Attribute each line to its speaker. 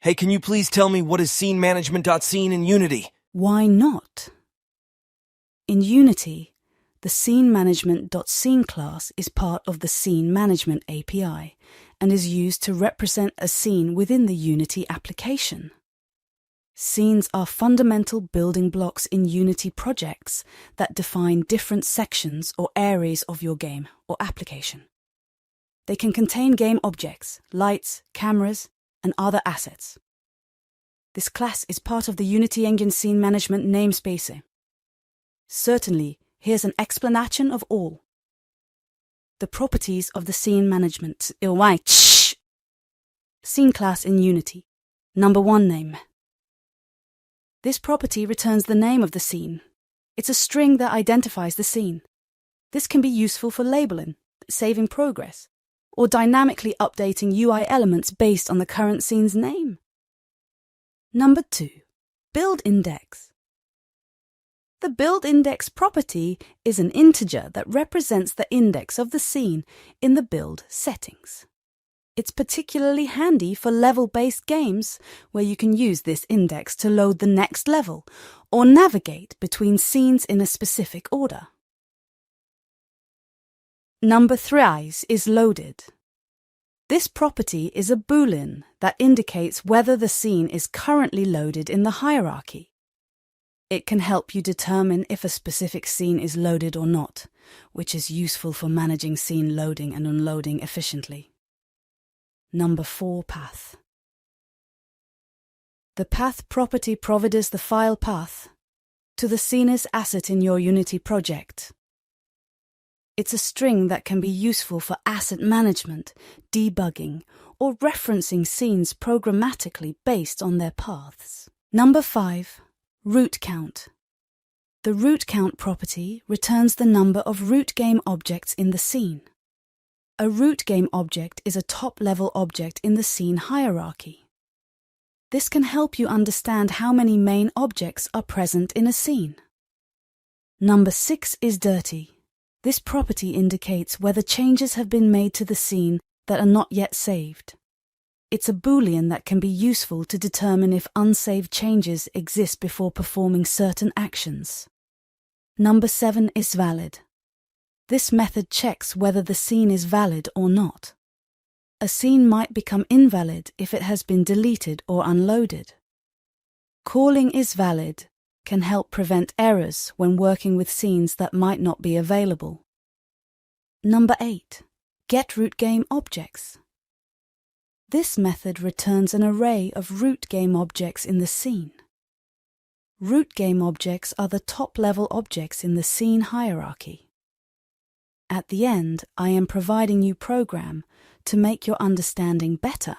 Speaker 1: Hey, can you please tell me what is SceneManagement.Scene in Unity?
Speaker 2: Why not? In Unity, the SceneManagement.Scene class is part of the Scene Management API and is used to represent a scene within the Unity application. Scenes are fundamental building blocks in Unity projects that define different sections or areas of your game or application. They can contain game objects, lights, cameras, and other assets. This class is part of the Unity Engine Scene Management namespace. Certainly, here's an explanation of all. The properties of the Scene Management Scene class in Unity. Number 1 name. This property returns the name of the scene. It's a string that identifies the scene. This can be useful for labeling, saving progress, or dynamically updating UI elements based on the current scene's name. Number 2. Build index. The build index property is an integer that represents the index of the scene in the build settings. It's particularly handy for level-based games where you can use this index to load the next level or navigate between scenes in a specific order. Number 3 is loaded. This property is a boolean that indicates whether the scene is currently loaded in the hierarchy. It can help you determine if a specific scene is loaded or not, which is useful for managing scene loading and unloading efficiently. Number 4 path. The path property provides the file path to the scene's asset in your Unity project. It's a string that can be useful for asset management, debugging, or referencing scenes programmatically based on their paths. Number 5. Root count. The root count property returns the number of root game objects in the scene. A root game object is a top-level object in the scene hierarchy. This can help you understand how many main objects are present in a scene. Number 6 is dirty. This property indicates whether changes have been made to the scene that are not yet saved. It's a boolean that can be useful to determine if unsaved changes exist before performing certain actions. Number 7 is valid. This method checks whether the scene is valid or not. A scene might become invalid if it has been deleted or unloaded. Calling is valid can help prevent errors when working with scenes that might not be available. Number 8. Get root game objects. This method returns an array of root game objects in the scene. Root game objects are the top-level objects in the scene hierarchy. At the end, I am providing you program to make your understanding better.